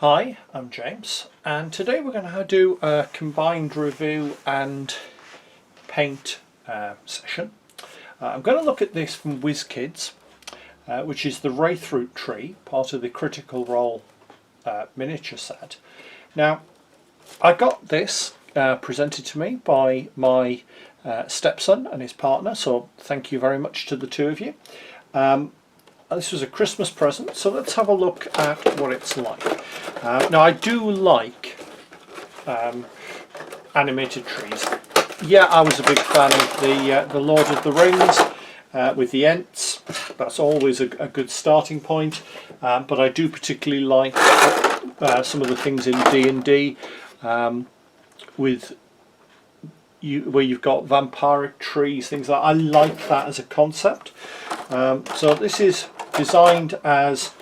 Hi, I'm James, and today we're going to do a combined review and paint session. I'm going to look at this from Wizkids, which is the Wraithroot Tree, part of the Critical Role miniature set. Now, I got this presented to me by my stepson and his partner, so thank you very much to the two of you. This was a Christmas present, so let's have a look at what it's like. Now, I do like animated trees. Yeah, I was a big fan of the Lord of the Rings with the Ents. That's always a good starting point. But I do particularly like some of the things in D&D with where you've got vampiric trees, things like that. I like that as a concept. So this is designed as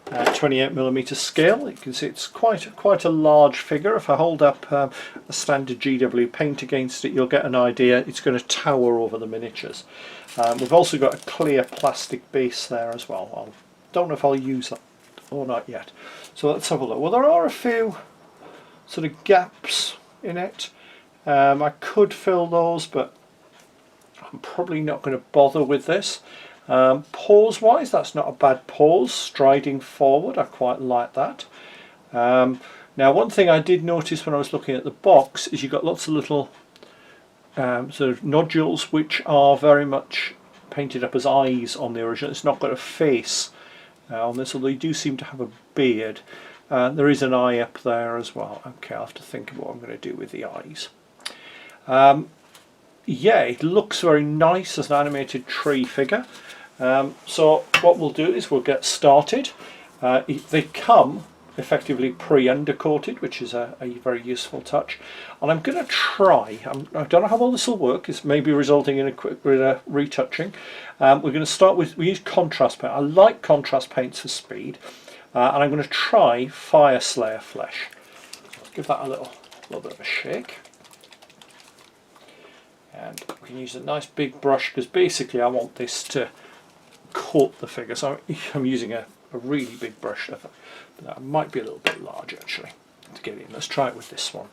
28mm scale. You can see it's quite a large figure. If I hold up a standard GW paint against it, you'll get an idea. It's going to tower over the miniatures. We've also got a clear plastic base there as well. I don't know if I'll use that or not yet. So let's have a look. Well, there are a few sort of gaps in it. I could fill those, but I'm probably not going to bother with this. Pose wise, that's not a bad pose. Striding forward, I quite like that. Now, one thing I did notice when I was looking at the box is you've got lots of little sort of nodules which are very much painted up as eyes on the original. It's not got a face on this, although you do seem to have a beard. There is an eye up there as well. Okay, I'll have to think of what I'm going to do with the eyes. Yeah, it looks very nice as an animated tree figure. So what we'll do is we'll get started. They come effectively pre-undercoated, which is a very useful touch. And I'm going to try, I don't know how well this will work, it's maybe resulting in a quick retouching. We're going to start with, we use contrast paint. I like contrast paints for speed. And I'm going to try Fire Slayer Flesh. Let's give that a little bit of a shake. And we can use a nice big brush because basically I want this to coat the figure. So I'm using a really big brush. That might be a little bit large actually to get in. Let's try it with this one.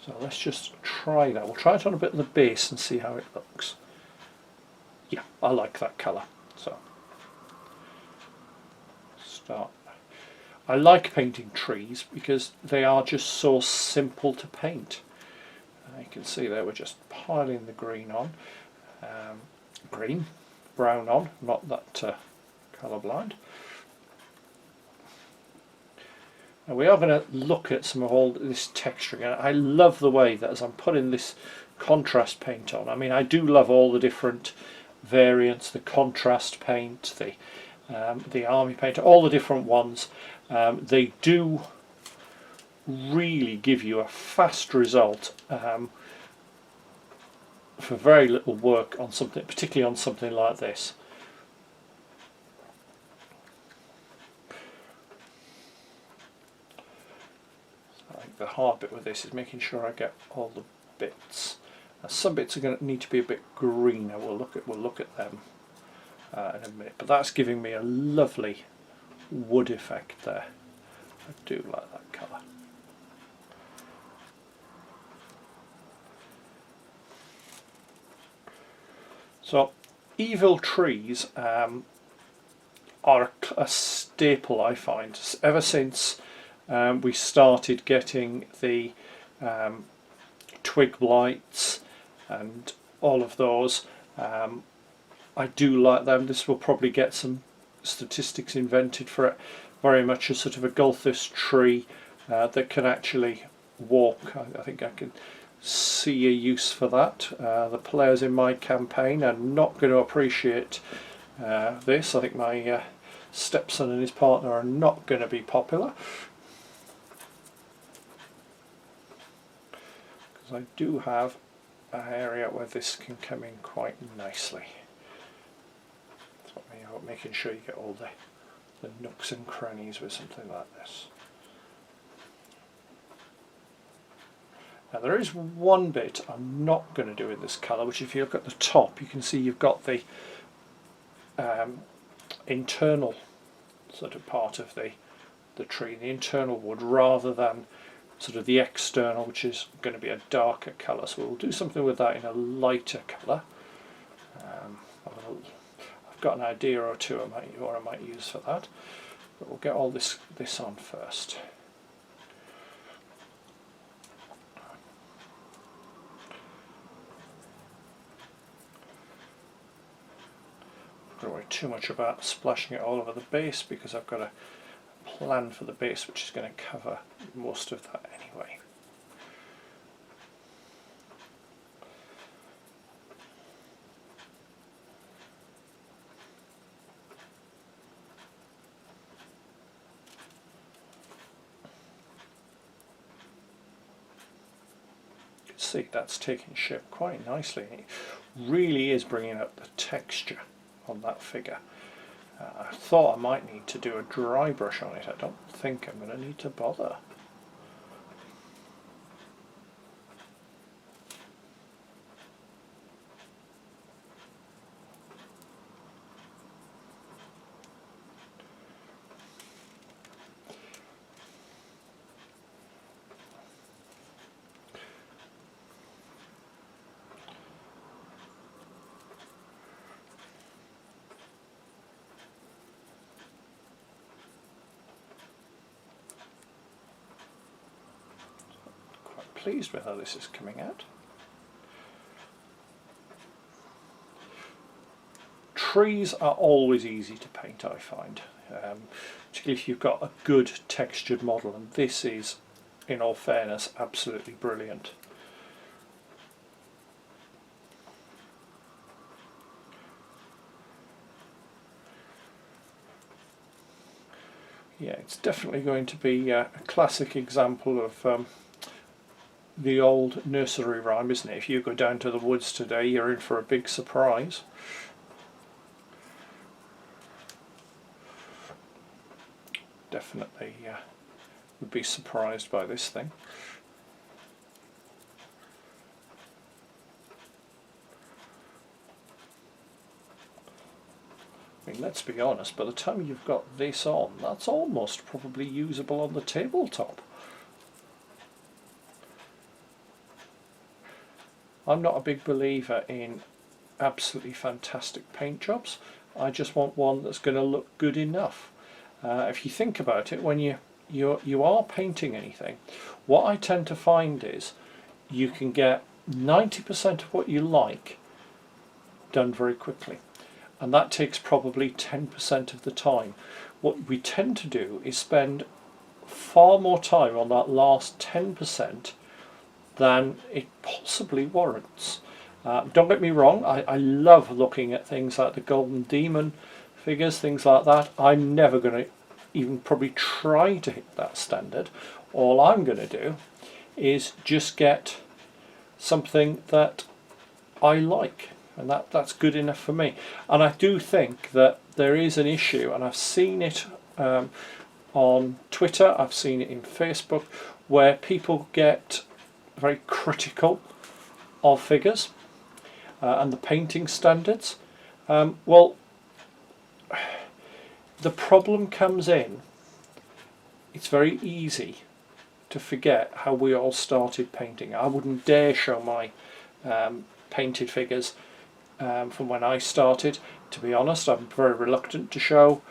So let's just try that. We'll try it on a bit of the base and see how it looks. Yeah, I like that colour. So start. I like painting trees because they are just so simple to paint. You can see there we're just piling the green on, brown on, not that colourblind. And we are going to look at some of all this texturing, and I love the way that as I'm putting this contrast paint on, I mean I do love all the different variants, the contrast paint, the army paint, all the different ones. They do really give you a fast result for very little work on something, particularly on something like this. So I think the hard bit with this is making sure I get all the bits. Now, some bits are going to need to be a bit greener. We'll look at them in a minute. But that's giving me a lovely wood effect there. I do like that colour. So, evil trees are a staple, I find, ever since we started getting the twig blights and all of those. I do like them. This will probably get some statistics invented for it. Very much a sort of a Gulthis tree that can actually walk. I think I can see a use for that. The players in my campaign are not going to appreciate this. I think my stepson and his partner are not going to be popular, because I do have an area where this can come in quite nicely. So making sure you get all the nooks and crannies with something like this. Now there is one bit I'm not going to do in this colour, which if you look at the top you can see you've got the internal sort of part of the the tree, the internal wood, rather than sort of the external, which is going to be a darker colour. So we'll do something with that in a lighter colour. I've got an idea or two I might use for that, but we'll get all this on first. Don't worry too much about splashing it all over the base, because I've got a plan for the base which is going to cover most of that anyway. You can see that's taking shape quite nicely. It really is bringing up the texture on that figure. I thought I might need to do a dry brush on it. I don't think I'm going to need to bother. Pleased with how this is coming out. Trees are always easy to paint, I find, particularly if you've got a good textured model, and this is, in all fairness, absolutely brilliant. Yeah, it's definitely going to be a classic example of the old nursery rhyme, isn't it? If you go down to the woods today, you're in for a big surprise. Definitely would be surprised by this thing. I mean, let's be honest, by the time you've got this on, that's almost probably usable on the tabletop. I'm not a big believer in absolutely fantastic paint jobs. I just want one that's going to look good enough. If you think about it, when you are painting anything, what I tend to find is you can get 90% of what you like done very quickly, and that takes probably 10% of the time. What we tend to do is spend far more time on that last 10% than it possibly warrants. Don't get me wrong, I love looking at things like the Golden Demon figures, things like that. I'm never going to even probably try to hit that standard. All I'm going to do is just get something that I like, and that's good enough for me. And I do think that there is an issue, and I've seen it on Twitter, I've seen it in Facebook, where people get very critical of figures and the painting standards. Well, the problem comes in, it's very easy to forget how we all started painting. I wouldn't dare show my painted figures from when I started. To be honest, I'm very reluctant to show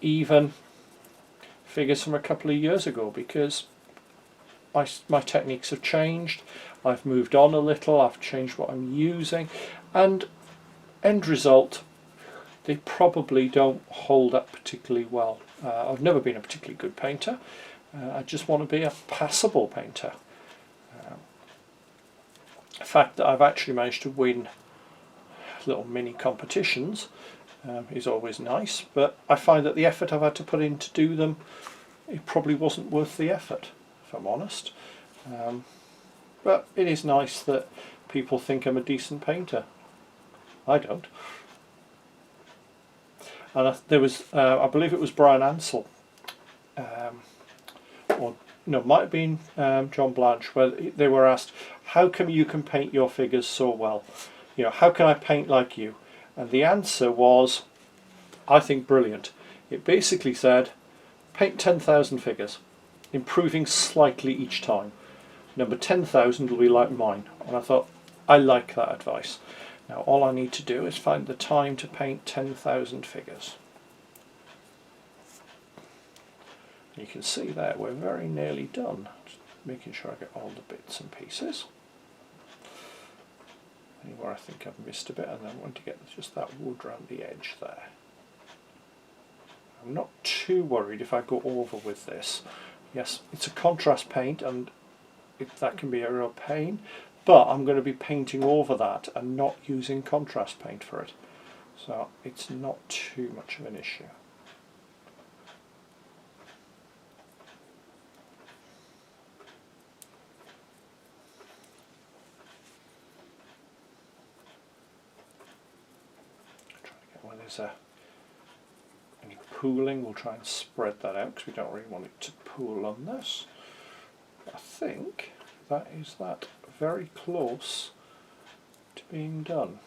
even figures from a couple of years ago, because my techniques have changed, I've moved on a little, I've changed what I'm using, and end result, they probably don't hold up particularly well. I've never been a particularly good painter. I just want to be a passable painter. The fact that I've actually managed to win little mini competitions is always nice, but I find that the effort I've had to put in to do them, it probably wasn't worth the effort, if I'm honest. But it is nice that people think I'm a decent painter. I don't. And there was, I believe it was Brian Ansell, or no, it might have been John Blanche, where they were asked, how come you can paint your figures so well? You know, how can I paint like you? And the answer was, I think, brilliant. It basically said, paint 10,000 figures, improving slightly each time. Number 10,000 will be like mine, and I thought, I like that advice. Now all I need to do is find the time to paint 10,000 figures. You can see there we're very nearly done. Just making sure I get all the bits and pieces. Anywhere I think I've missed a bit, and then I want to get just that wood around the edge there. I'm not too worried if I go over with this. Yes, it's a contrast paint and that can be a real pain, but I'm going to be painting over that and not using contrast paint for it. So it's not too much of an issue. When there's any pooling, we'll try and spread that out because we don't really want it to pool on this. I think that is that very close to being done.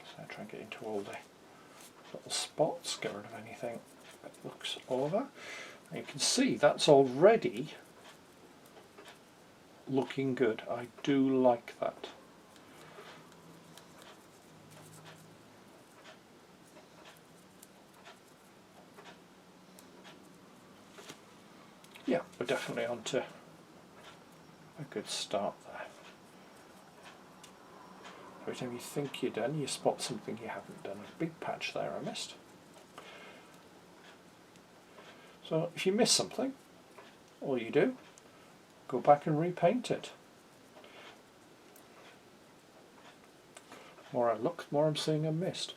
So I try and get into all the little spots, get rid of anything that looks over. And you can see that's already looking good. I do like that. Yeah, we're definitely on to a good start there. Every time you think you're done, you spot something you haven't done. A big patch there I missed. So if you miss something, all you do, go back and repaint it. The more I look, the more I'm seeing a mist.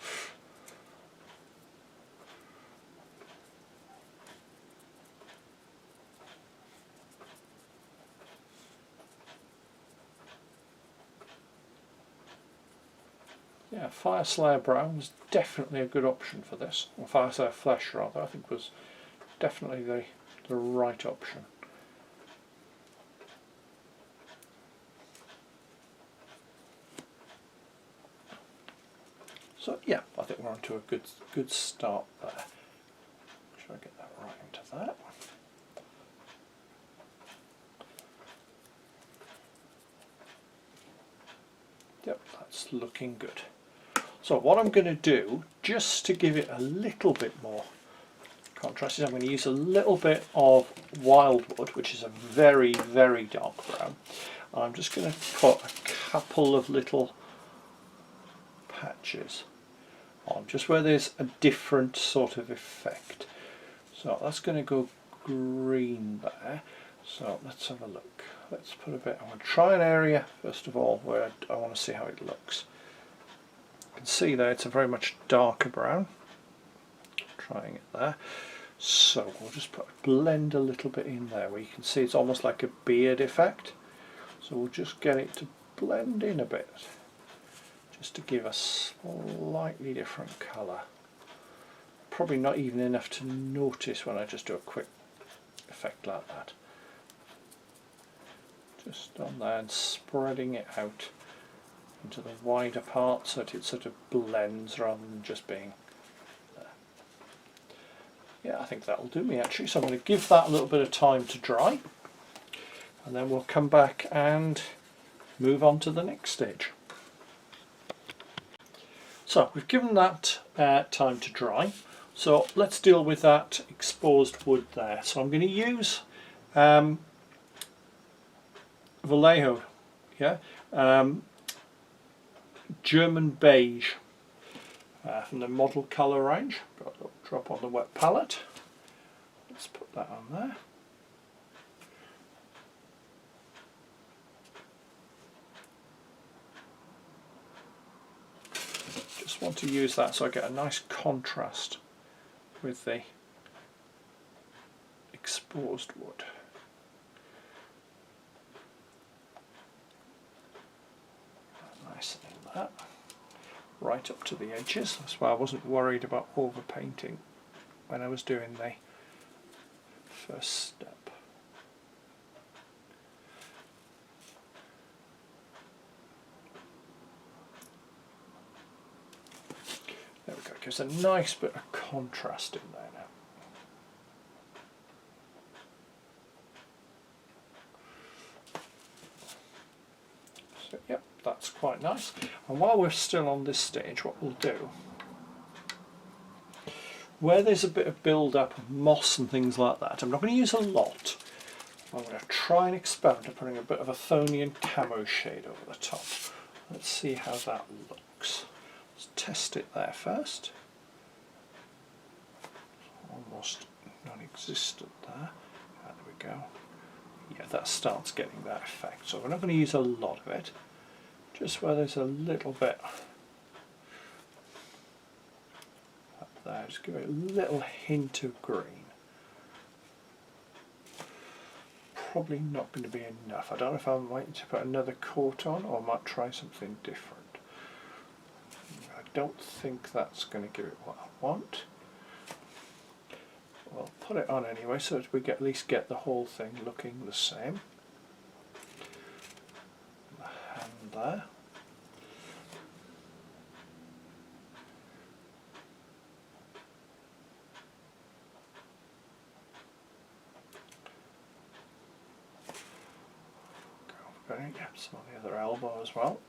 Yeah, Fire Slayer Brown was definitely a good option for this. Or Fire Slayer Flesh rather, I think was definitely the right option. So yeah, I think we're on to a good start there. Make sure I get that right into that. Yep, that's looking good. So what I'm going to do, just to give it a little bit more contrast, is I'm going to use a little bit of Wildwood, which is a very, very dark brown. And I'm just going to put a couple of little patches on, just where there's a different sort of effect. So that's going to go green there. So let's have a look. Let's put a bit, I'm going to try an area first of all where I want to see how it looks. You can see there it's a very much darker brown. Trying it there. So we'll just blend a little bit in there where you can see it's almost like a beard effect. So we'll just get it to blend in a bit, just to give a slightly different colour. Probably not even enough to notice when I just do a quick effect like that. Just on there and spreading it out into the wider part so that it sort of blends rather than just being there. Yeah, I think that'll do me actually. So I'm going to give that a little bit of time to dry, and then we'll come back and move on to the next stage. So we've given that time to dry, so let's deal with that exposed wood there. So I'm going to use Vallejo, yeah, German beige from the model colour range. Got a little drop on the wet palette. Let's put that on there. Just want to use that so I get a nice contrast with the exposed wood. Nice in that, right up to the edges. That's why I wasn't worried about overpainting when I was doing the first step. Gives a nice bit of contrast in there now. So yep, that's quite nice. And while we're still on this stage, what we'll do, where there's a bit of build-up of moss and things like that, I'm not going to use a lot. I'm going to try and experiment at putting a bit of a Athonian camo shade over the top. Let's see how that looks. Let's test it there first. Almost non-existent there. There we go. Yeah, that starts getting that effect. So we're not going to use a lot of it. Just where there's a little bit up there. Just give it a little hint of green. Probably not going to be enough. I don't know if I'm waiting to put another coat on or I might try something different. I don't think that's going to give it what I want. We'll put it on anyway so that we at least get the whole thing looking the same. The hand there. Yeah, some on the other elbow as well.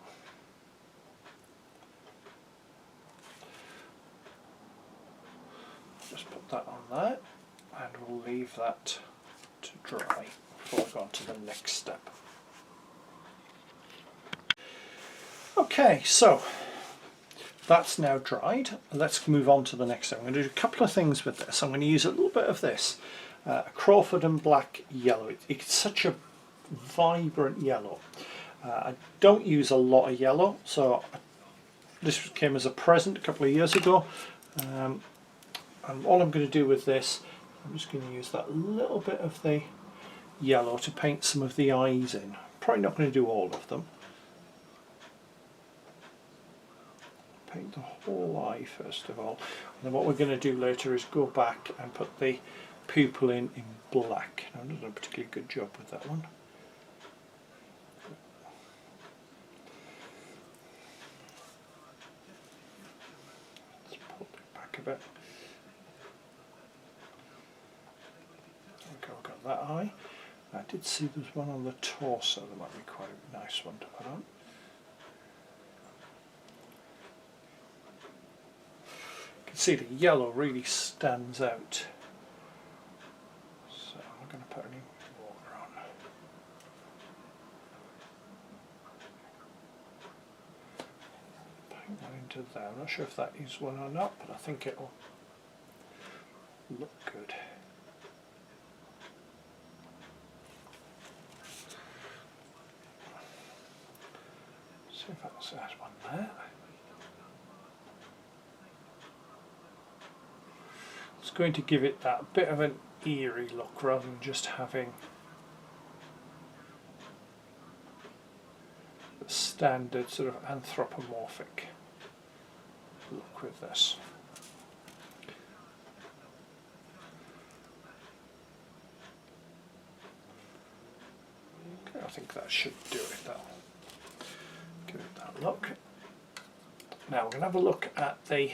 Just put that on there and we'll leave that to dry before we go on to the next step. Okay, so that's now dried. Let's move on to the next step. I'm going to do a couple of things with this. I'm going to use a little bit of this Crawford and black yellow. It's such a vibrant yellow. I don't use a lot of yellow, so this came as a present a couple of years ago, and all I'm going to do with this, I'm just going to use that little bit of the yellow to paint some of the eyes in. Probably not going to do all of them. Paint the whole eye first of all, and then what we're going to do later is go back and put the pupil in black. I've not done a particularly good job with that one. A bit. Okay, I've got that eye. I did see there's one on the torso that might be quite a nice one to put on. You can see the yellow really stands out. So I'm not going to put any water on. Paint that into there. I'm not sure if that is one or not, but I think it'll look good. See if that's that one there. It's going to give it that bit of an eerie look rather than just having the standard sort of anthropomorphic look with this. Okay, I think that should do it. That'll give it that look. Now we're going to have a look at the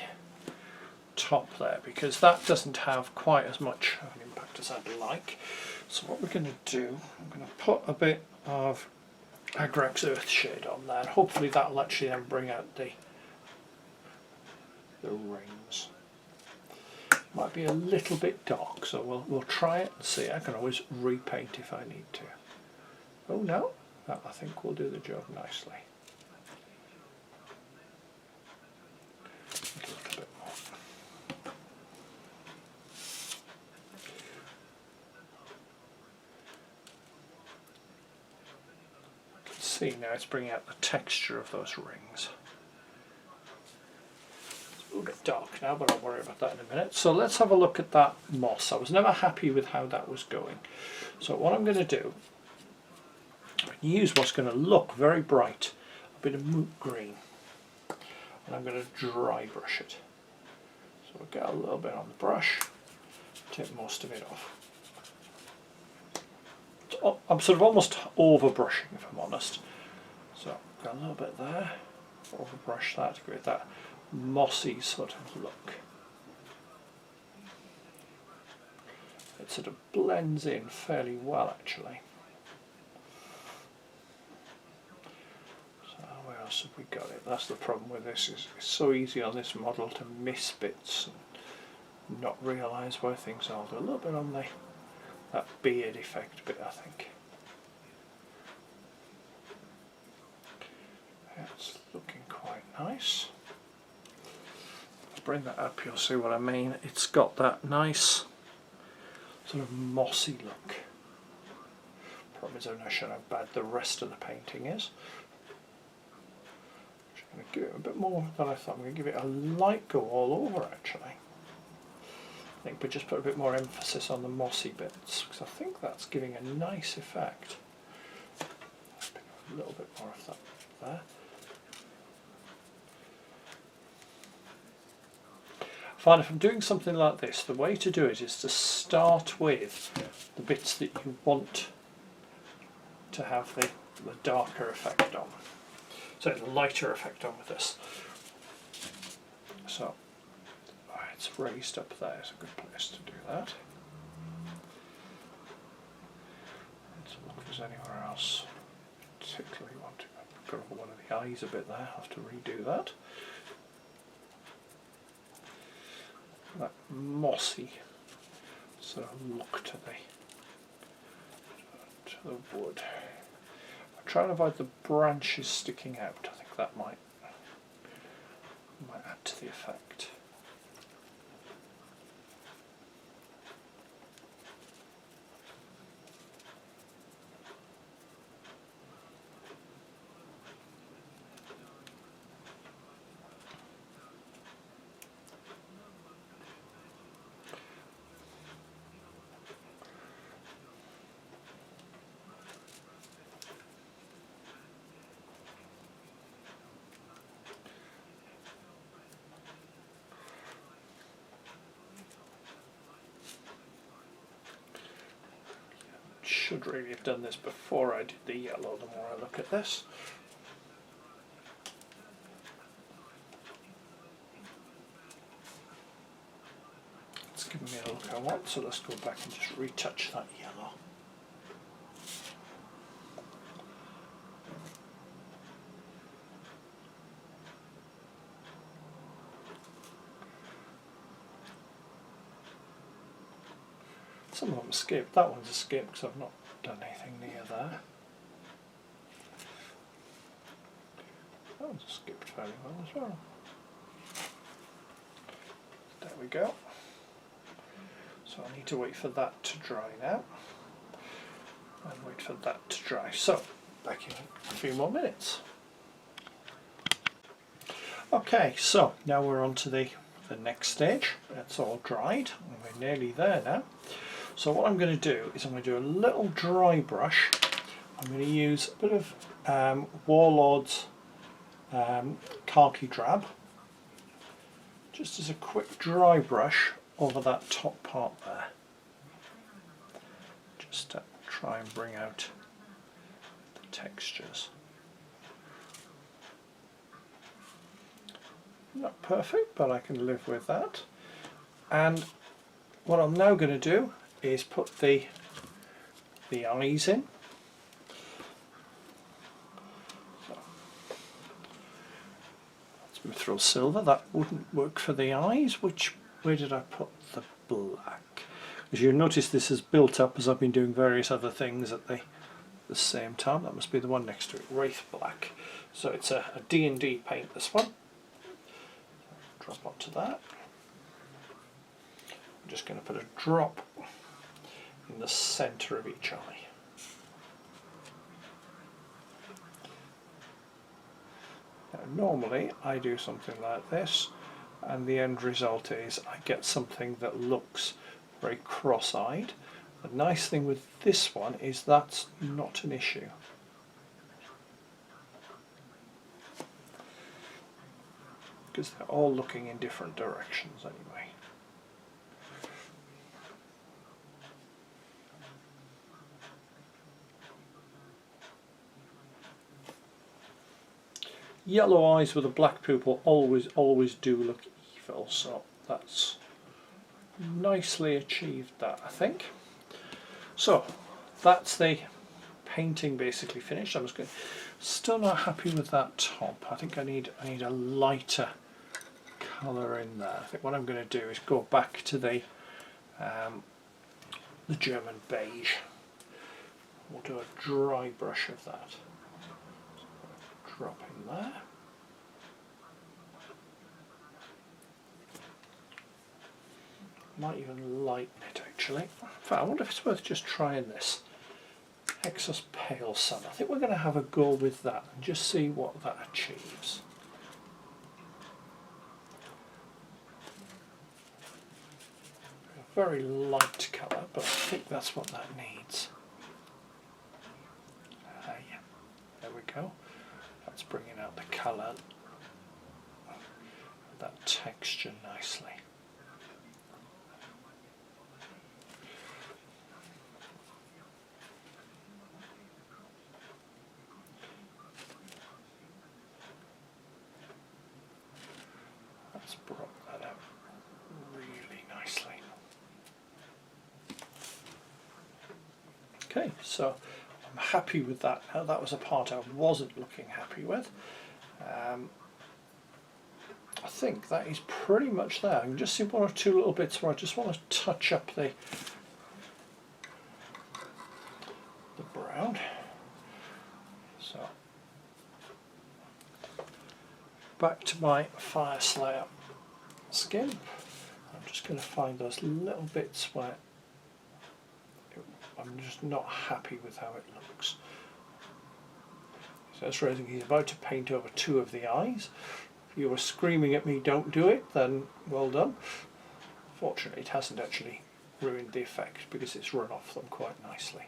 top there, because that doesn't have quite as much of an impact as I'd like. So what we're going to do, I'm going to put a bit of Agrax Earthshade on there, and hopefully that will actually then bring out the rings. Might be a little bit dark, so we'll try it and see. I can always repaint if I need to. Oh no, that I think will do the job nicely. A little bit more. You can see now it's bringing out the texture of those rings. A little bit dark now, but I'll worry about that in a minute. So let's have a look at that moss. I was never happy with how that was going. So what I'm going to do, I'm going to use what's going to look very bright, a bit of moot green, and I'm going to dry brush it. So we'll get a little bit on the brush, take most of it off. So I'm sort of almost over brushing, if I'm honest. So got a little bit there, over brush that to give it that mossy sort of look. It sort of blends in fairly well actually. So where else have we got it? That's the problem with this, is it's so easy on this model to miss bits and not realise where things are. They're a little bit on that beard effect bit, I think. It's looking quite nice. I'll bring that up, you'll see what I mean. It's got that nice sort of mossy look. Problem is I'm not sure how bad the rest of the painting is. I'm just going to give it a bit more than I thought. I'm going to give it a light go all over actually. I think, but just put a bit more emphasis on the mossy bits, because I think that's giving a nice effect. A little bit more of that there. I find if I'm doing something like this, the way to do it is to start with the bits that you want to have the darker effect on. So the lighter effect on with this. So it's raised up there, it's a good place to do that. Let's look if there's anywhere else particularly want to. I've got one of the eyes a bit there, I'll have to redo that. That mossy sort of look to the wood. I'm trying to avoid the branches sticking out. I think that might add to the effect. Should really have done this before I did the yellow, the more I look at this. It's giving me a look I want, so let's go back and just retouch that yellow. Some of them escaped. That one's escaped because I've not done anything near there. That one's escaped fairly well as well. There we go. So I need to wait for that to dry now. And wait for that to dry. So, back in a few more minutes. Okay, so now we're on to the next stage. It's all dried. We're nearly there now. So what I'm going to do is I'm going to do a little dry brush. I'm going to use a bit of Warlord's khaki drab, just as a quick dry brush over that top part there. Just to try and bring out the textures. Not perfect, but I can live with that. And what I'm now going to do is put the eyes in. So, let's throw silver. That wouldn't work for the eyes. Where did I put the black? As you notice, this has built up as I've been doing various other things at the same time. That must be the one next to it, Wraith Black. So it's a D&D paint, this one. Drop onto that. I'm just going to put a drop in the centre of each eye. Now, normally I do something like this, and the end result is I get something that looks very cross-eyed. The nice thing with this one is that's not an issue. Because they're all looking in different directions anyway. yellow eyes with a black pupil always do look evil, so that's nicely achieved, that I think. So that's the painting basically finished. I'm just going, still not happy with that top. I think I need a lighter colour in there. I think what I'm going to do is go back to the German beige. We'll do a dry brush of that. Drop in there. Might even lighten it actually. In fact, I wonder if it's worth just trying this. Excess Pale Sun. I think we're going to have a go with that and just see what that achieves. A very light colour, but I think that's what that needs. Yeah, there we go. That's bringing out the colour, that texture nicely. That's brought that out really nicely. Okay, so I'm happy with that. Now, that was a part I wasn't looking happy with. I think that is pretty much there. I can just see one or two little bits where I just want to touch up the brown. So back to my Fire Slayer skin. I'm just going to find those little bits where I'm just not happy with how it looks. So that's raising. He's about to paint over two of the eyes. If you were screaming at me, don't do it, then well done. Fortunately, it hasn't actually ruined the effect because it's run off them quite nicely.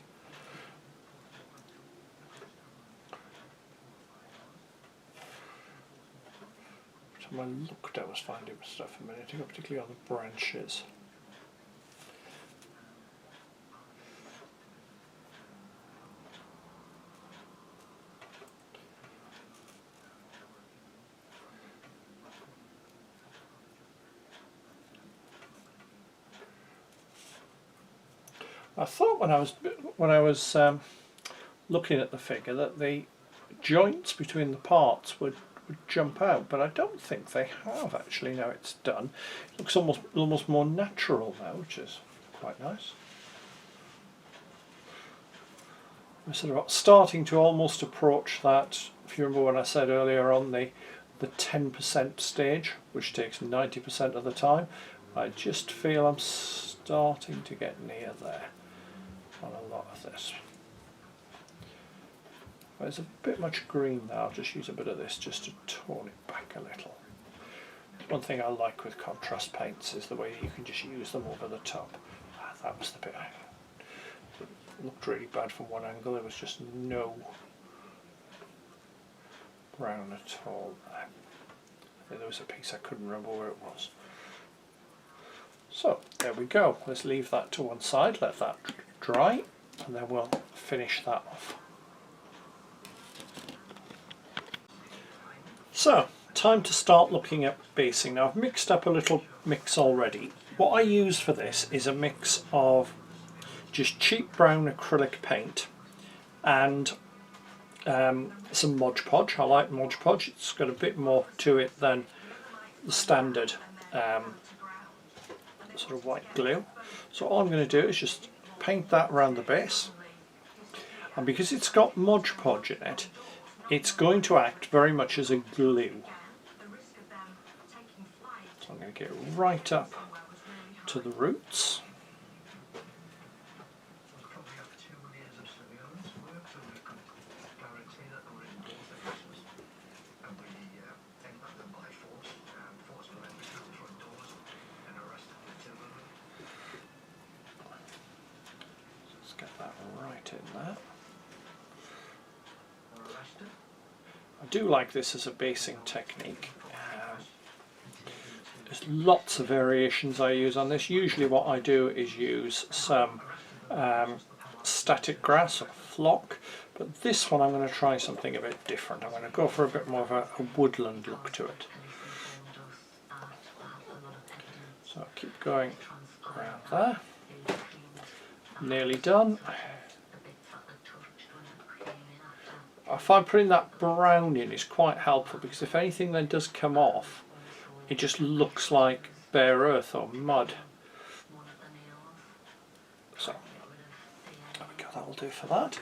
So when I looked, I was finding stuff a minute ago, particularly on the branches. I thought when I was looking at the figure that the joints between the parts would jump out, but I don't think they have actually. Now it's done, it looks almost more natural now, which is quite nice. I'm sort of starting to almost approach that. If you remember when I said earlier on the 10% stage, which takes 90% of the time, I just feel I'm starting to get near there on a lot of this. There's a bit much green now. I'll just use a bit of this just to tone it back a little. One thing I like with contrast paints is the way you can just use them over the top. That was the bit it looked really bad from one angle. There was just no brown at all. There was a piece I couldn't remember where it was. So there we go. Let's leave that to one side, let that dry, and then we'll finish that off. So, time to start looking at basing. Now I've mixed up a little mix already. What I use for this is a mix of just cheap brown acrylic paint and some Mod Podge. I like Mod Podge, it's got a bit more to it than the standard sort of white glue. So all I'm going to do is just paint that around the base, and because it's got Mod Podge in it, it's going to act very much as a glue. So I'm going to get right up to the roots. Let's get that right in there. I do like this as a basing technique. There's lots of variations I use on this. Usually what I do is use some static grass or flock, But this one I'm going to try something a bit different. I'm going to go for a bit more of a woodland look to it. So I'll keep going around there. Nearly done. I find putting that brown in is quite helpful, because if anything then does come off, it just looks like bare earth or mud. So there we go, that will do for that.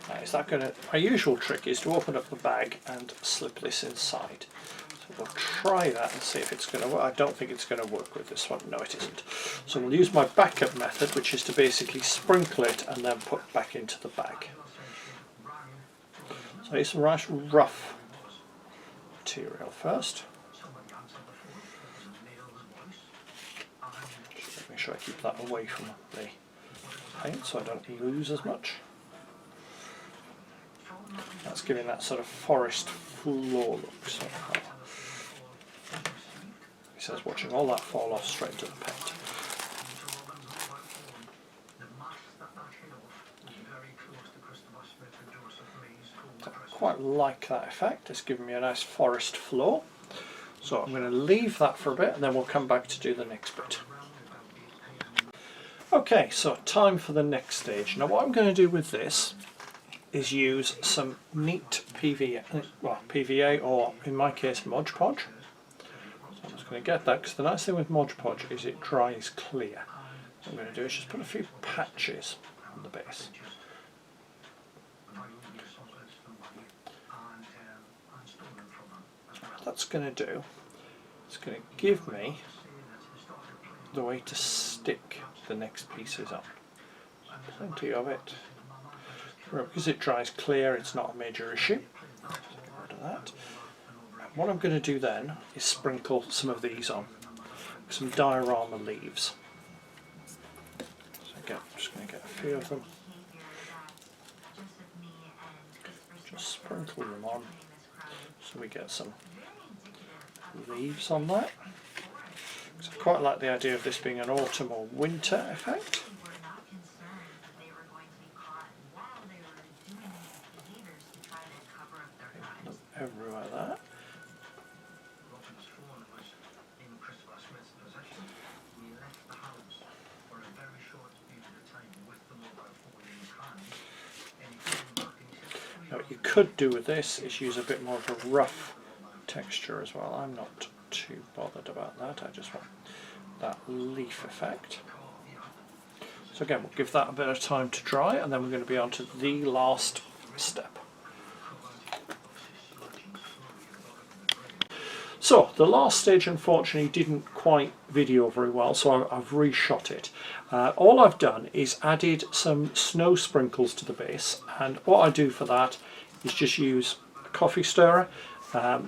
Now, is that going to? My usual trick is to open up the bag and slip this inside. So we'll try that and see if it's going to work. I don't think it's going to work with this one. No, it isn't. So we'll use my backup method, which is to basically sprinkle it and then put back into the bag. So it's some nice rough material first. Just make sure I keep that away from the paint so I don't lose as much. That's giving that sort of forest floor look. So he says watching all that fall off straight into the paint. I quite like that effect. It's giving me a nice forest floor. So I'm going to leave that for a bit and then we'll come back to do the next bit. Okay, so time for the next stage. Now what I'm going to do with this is use some neat PVA, or in my case Mod Podge. So I'm just going to get that, because the nice thing with Mod Podge is it dries clear. What I'm going to do is just put a few patches on the base. What that's going to do, it's going to give me the way to stick the next pieces on. Plenty of it. Because it dries clear, it's not a major issue. So get rid of that. And what I'm going to do then is sprinkle some of these on, some diorama leaves. So again, I'm just going to get a few of them. Just sprinkle them on, so we get some leaves on that. So I quite like the idea of this being an autumn or winter effect. Everywhere there. Now what you could do with this is use a bit more of a rough texture as well. I'm not too bothered about that, I just want that leaf effect. So again, we'll give that a bit of time to dry and then we're going to be on to the last step. So the last stage unfortunately didn't quite video very well, so I've reshot it. All I've done is added some snow sprinkles to the base, and what I do for that is just use a coffee stirrer, a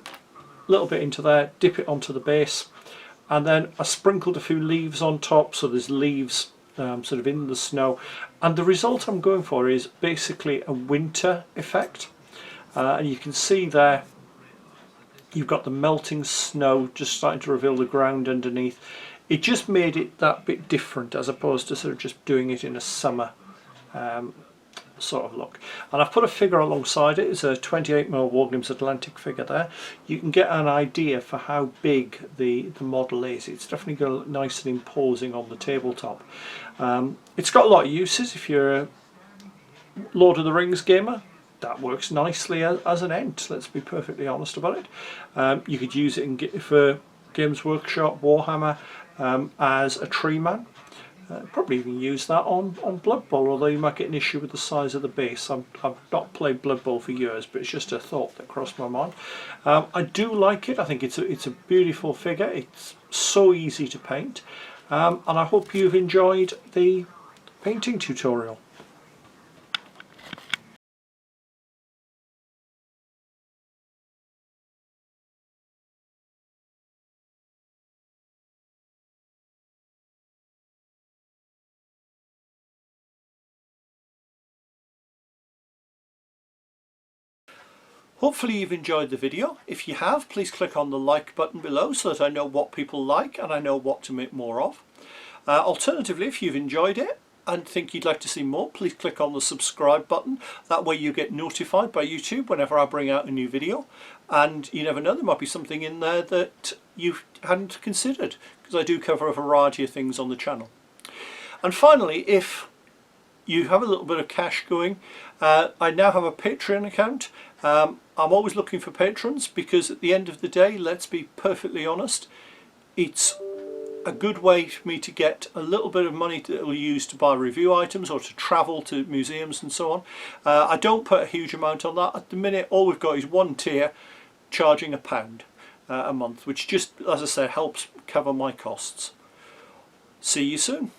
little bit into there, dip it onto the base, and then I sprinkled a few leaves on top, so there's leaves sort of in the snow, and the result I'm going for is basically a winter effect. And you can see there you've got the melting snow just starting to reveal the ground underneath. It just made it that bit different as opposed to sort of just doing it in a summer sort of look. And I've put a figure alongside it. It's a 28mm Wargames Atlantic figure there. You can get an idea for how big the model is. It's definitely going to look nice and imposing on the tabletop. It's got a lot of uses. If you're a Lord of the Rings gamer, that works nicely as an ent, let's be perfectly honest about it. You could use it for Games Workshop, Warhammer, as a tree man. Probably even use that on Blood Bowl, although you might get an issue with the size of the base. I've not played Blood Bowl for years, but it's just a thought that crossed my mind. I do like it. I think it's a beautiful figure. It's so easy to paint, and I hope you've enjoyed the painting tutorial. Hopefully you've enjoyed the video. If you have, please click on the like button below so that I know what people like and I know what to make more of. Alternatively, if you've enjoyed it, and think you'd like to see more, please click on the subscribe button. That way you get notified by YouTube whenever I bring out a new video, and you never know, there might be something in there that you hadn't considered, because I do cover a variety of things on the channel. And finally, if you have a little bit of cash going, I now have a Patreon account. I'm always looking for patrons, because at the end of the day, let's be perfectly honest, it's a good way for me to get a little bit of money that will use to buy review items or to travel to museums and so on. I don't put a huge amount on that. At the minute, all we've got is one tier charging £1 a month, which just, as I said, helps cover my costs. See you soon.